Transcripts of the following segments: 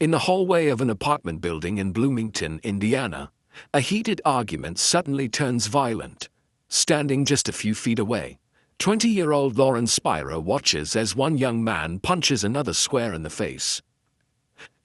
In the hallway of an apartment building in Bloomington, Indiana, a heated argument suddenly turns violent. Standing just a few feet away, 20-year-old Lauren Spierer watches as one young man punches another square in the face.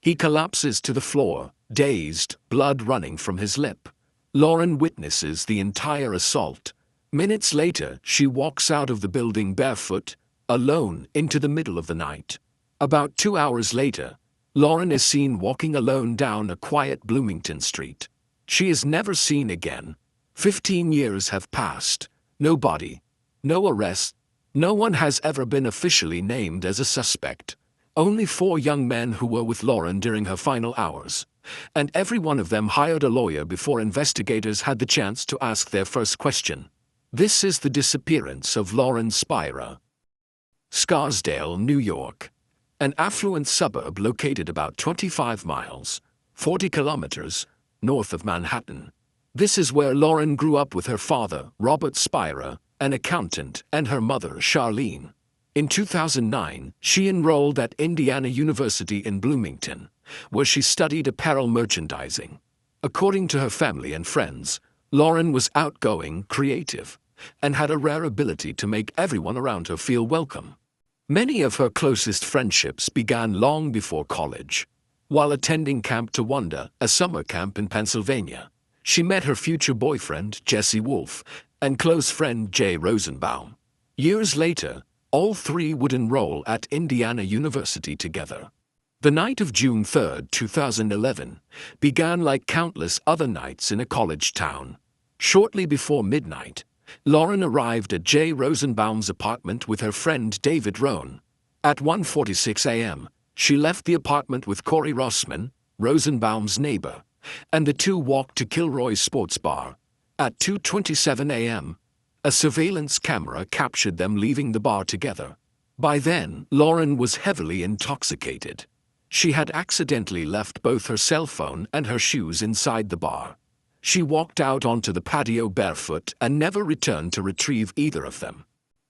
He collapses to the floor, dazed, blood running from his lip. Lauren witnesses the entire assault. Minutes later, she walks out of the building barefoot, alone, into the middle of the night. About 2 hours later, Lauren is seen walking alone down a quiet Bloomington street. She is never seen again. 15 years have passed. No body, no arrest. No one has ever been officially named as a suspect. Only 4 young men who were with Lauren during her final hours, and every one of them hired a lawyer before investigators had the chance to ask their first question. This is the disappearance of Lauren Spierer. Scarsdale, New York. An affluent suburb located about 25 miles, 40 kilometers, north of Manhattan. This is where Lauren grew up with her father, Robert Spierer, an accountant, and her mother, Charlene. In 2009, she enrolled at Indiana University in Bloomington, where she studied apparel merchandising. According to her family and friends, Lauren was outgoing, creative, and had a rare ability to make everyone around her feel welcome. Many of her closest friendships began long before college. While attending Camp Towanda, a summer camp in Pennsylvania, she met her future boyfriend, Jesse Wolfe, and close friend Jay Rosenbaum. Years later, all 3 would enroll at Indiana University together. The night of June 3, 2011, began like countless other nights in a college town. Shortly before midnight, Lauren arrived at Jay Rosenbaum's apartment with her friend David Rohn. At 1:46 a.m., she left the apartment with Corey Rossman, Rosenbaum's neighbor, and the 2 walked to Kilroy's sports bar. At 2:27 a.m., a surveillance camera captured them leaving the bar together. By then, Lauren was heavily intoxicated. She had accidentally left both her cell phone and her shoes inside the bar. She walked out onto the patio barefoot and never returned to retrieve either of them.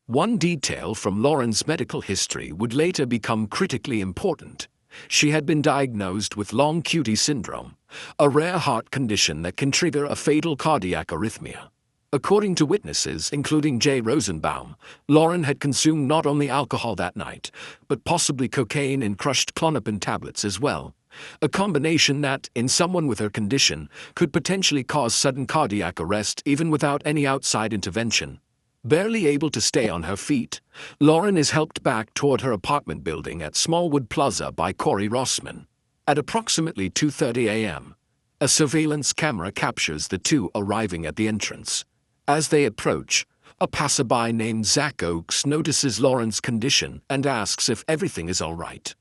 One detail from Lauren's medical history would later become critically important. She had been diagnosed with long QT syndrome, a rare heart condition that can trigger a fatal cardiac arrhythmia. According to witnesses, including Jay Rosenbaum, Lauren had consumed not only alcohol that night, but possibly cocaine and crushed Klonopin tablets as well. A combination that, in someone with her condition, could potentially cause sudden cardiac arrest even without any outside intervention. Barely able to stay on her feet, Lauren is helped back toward her apartment building at Smallwood Plaza by Corey Rossman. At approximately 2:30 a.m., a surveillance camera captures the 2 arriving at the entrance. As they approach, a passerby named Zach Oakes notices Lauren's condition and asks if everything is all right.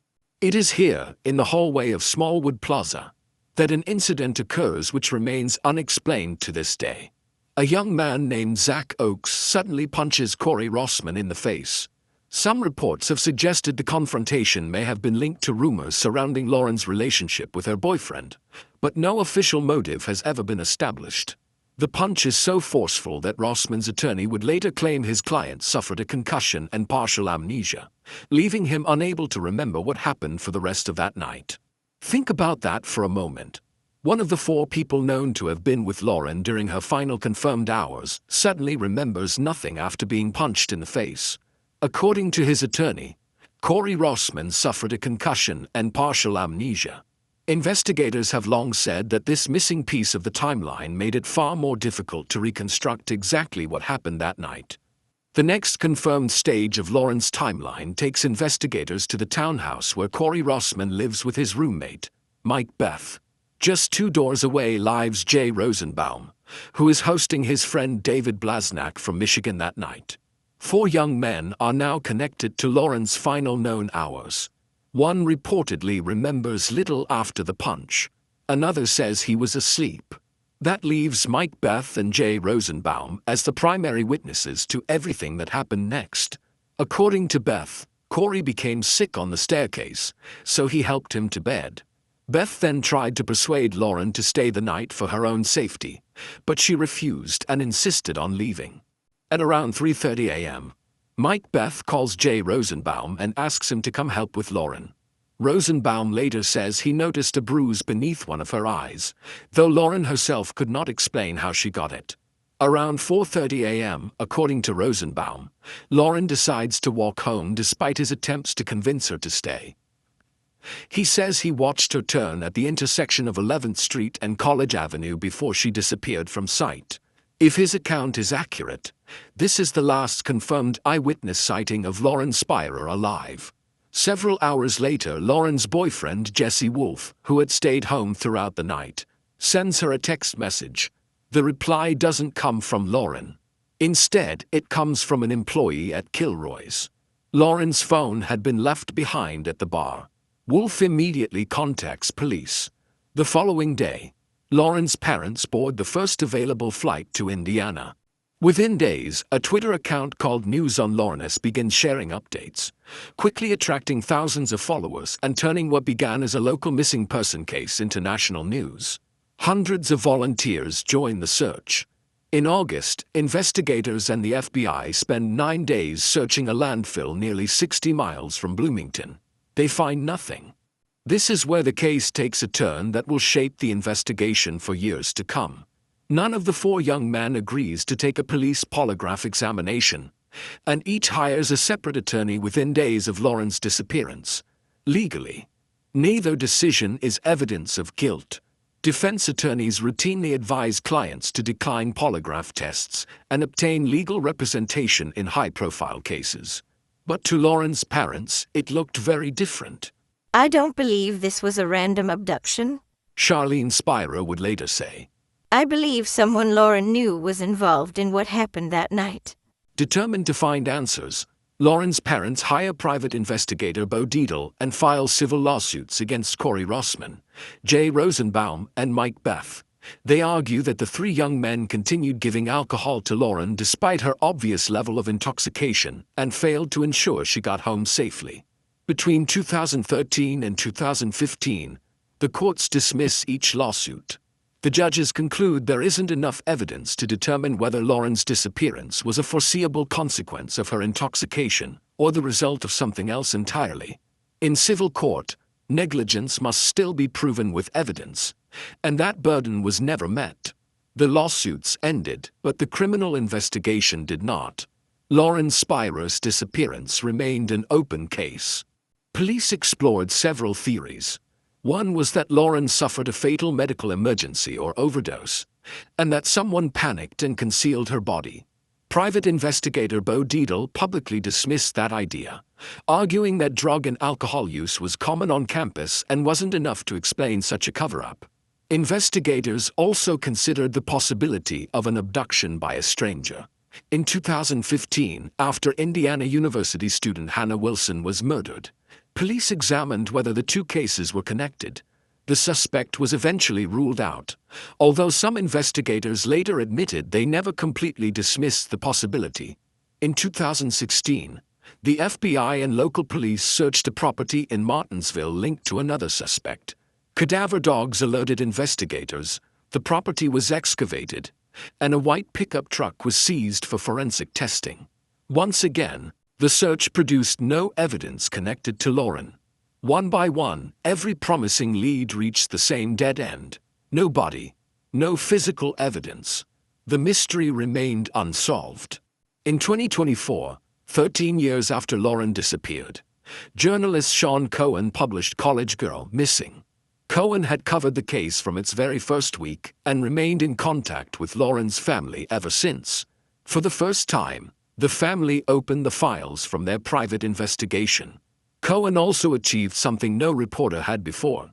It is here, in the hallway of Smallwood Plaza, that an incident occurs which remains unexplained to this day. A young man named Zach Oakes suddenly punches Corey Rossman in the face. Some reports have suggested the confrontation may have been linked to rumors surrounding Lauren's relationship with her boyfriend, but no official motive has ever been established. The punch is so forceful that Rossman's attorney would later claim his client suffered a concussion and partial amnesia, leaving him unable to remember what happened for the rest of that night. Think about that for a moment. One of the 4 people known to have been with Lauren during her final confirmed hours suddenly remembers nothing after being punched in the face. According to his attorney, Corey Rossman suffered a concussion and partial amnesia. Investigators have long said that this missing piece of the timeline made it far more difficult to reconstruct exactly what happened that night. The next confirmed stage of Lauren's timeline takes investigators to the townhouse where Corey Rossman lives with his roommate, Mike Beth. Just 2 doors away lives Jay Rosenbaum, who is hosting his friend David Blasnak from Michigan that night. 4 young men are now connected to Lauren's final known hours. One reportedly remembers little after the punch. Another says he was asleep. That leaves Mike Beth and Jay Rosenbaum as the primary witnesses to everything that happened next. According to Beth, Corey became sick on the staircase, so he helped him to bed. Beth then tried to persuade Lauren to stay the night for her own safety, but she refused and insisted on leaving. At around 3:30 a.m., Mike Beth calls Jay Rosenbaum and asks him to come help with Lauren. Rosenbaum later says he noticed a bruise beneath one of her eyes, though Lauren herself could not explain how she got it. Around 4:30 a.m., according to Rosenbaum, Lauren decides to walk home despite his attempts to convince her to stay. He says he watched her turn at the intersection of 11th Street and College Avenue before she disappeared from sight. If his account is accurate, this is the last confirmed eyewitness sighting of Lauren Spierer alive. Several hours later, Lauren's boyfriend, Jesse Wolfe, who had stayed home throughout the night, sends her a text message. The reply doesn't come from Lauren. Instead, it comes from an employee at Kilroy's. Lauren's phone had been left behind at the bar. Wolfe immediately contacts police. The following day, Lauren's parents board the first available flight to Indiana. Within days, a Twitter account called News on Lawrence begins sharing updates, quickly attracting thousands of followers and turning what began as a local missing person case into national news. Hundreds of volunteers join the search. In August, investigators and the FBI spend 9 days searching a landfill nearly 60 miles from Bloomington. They find nothing. This is where the case takes a turn that will shape the investigation for years to come. None of the 4 young men agrees to take a police polygraph examination, and each hires a separate attorney within days of Lauren's disappearance. Legally, neither decision is evidence of guilt. Defense attorneys routinely advise clients to decline polygraph tests and obtain legal representation in high-profile cases. But to Lauren's parents, it looked very different. I don't believe this was a random abduction, Charlene Spierer would later say. I believe someone Lauren knew was involved in what happened that night. Determined to find answers, Lauren's parents hire private investigator Bo Dietl and file civil lawsuits against Corey Rossman, Jay Rosenbaum, and Mike Beth. They argue that the 3 young men continued giving alcohol to Lauren despite her obvious level of intoxication and failed to ensure she got home safely. Between 2013 and 2015, the courts dismiss each lawsuit. The judges conclude there isn't enough evidence to determine whether Lauren's disappearance was a foreseeable consequence of her intoxication or the result of something else entirely. In civil court, negligence must still be proven with evidence, and that burden was never met. The lawsuits ended, but the criminal investigation did not. Lauren Spierer's disappearance remained an open case. Police explored several theories. One was that Lauren suffered a fatal medical emergency or overdose, and that someone panicked and concealed her body. Private investigator Bo Dietl publicly dismissed that idea, arguing that drug and alcohol use was common on campus and wasn't enough to explain such a cover-up. Investigators also considered the possibility of an abduction by a stranger. In 2015, after Indiana University student Hannah Wilson was murdered, police examined whether the 2 cases were connected. The suspect was eventually ruled out, although some investigators later admitted they never completely dismissed the possibility. In 2016, the FBI and local police searched a property in Martinsville linked to another suspect. Cadaver dogs alerted investigators, the property was excavated, and a white pickup truck was seized for forensic testing. Once again, the search produced no evidence connected to Lauren. One by one, every promising lead reached the same dead end. No body, no physical evidence. The mystery remained unsolved. In 2024, 13 years after Lauren disappeared, journalist Sean Cohen published College Girl Missing. Cohen had covered the case from its very first week and remained in contact with Lauren's family ever since. For the first time, the family opened the files from their private investigation. Cohen also achieved something no reporter had before.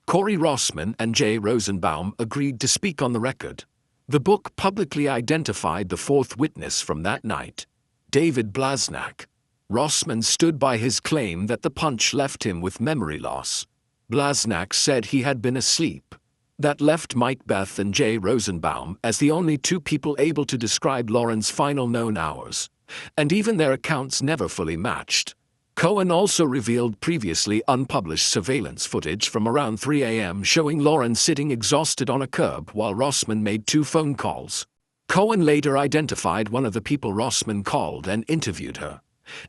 Corey Rossman and Jay Rosenbaum agreed to speak on the record. The book publicly identified the 4th witness from that night, David Blasnak. Rossman stood by his claim that the punch left him with memory loss. Blasnak said he had been asleep. That left Mike Beth and Jay Rosenbaum as the only 2 people able to describe Lauren's final known hours, and even their accounts never fully matched. Cohen also revealed previously unpublished surveillance footage from around 3 a.m. showing Lauren sitting exhausted on a curb while Rossman made 2 phone calls. Cohen later identified one of the people Rossman called and interviewed her,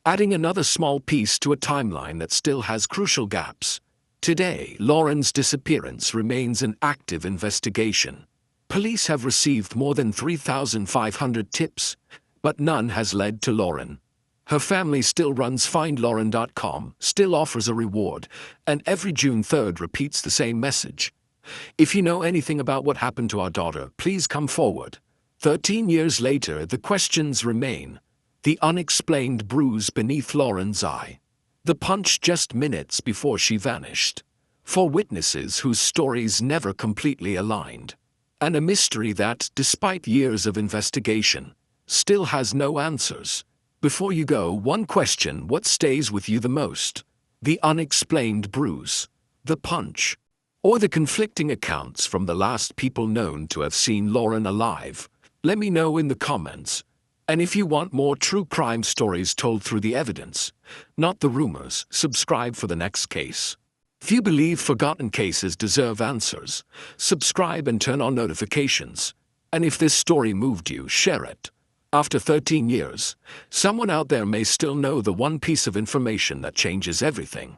adding another small piece to a timeline that still has crucial gaps. Today, Lauren's disappearance remains an active investigation. Police have received more than 3,500 tips, but none has led to Lauren. Her family still runs findlauren.com, still offers a reward, and every June 3rd repeats the same message. If you know anything about what happened to our daughter, please come forward. 13 years later, the questions remain. The unexplained bruise beneath Lauren's eye. The punch just minutes before she vanished. 4 witnesses whose stories never completely aligned. And a mystery that, despite years of investigation, still has no answers. Before you go, one question: what stays with you the most? The unexplained bruise, the punch, or the conflicting accounts from the last people known to have seen Lauren alive? Let me know in the comments. And if you want more true crime stories told through the evidence, not the rumors, subscribe for the next case. If you believe forgotten cases deserve answers, subscribe and turn on notifications. And if this story moved you, share it. After 13 years, someone out there may still know the one piece of information that changes everything.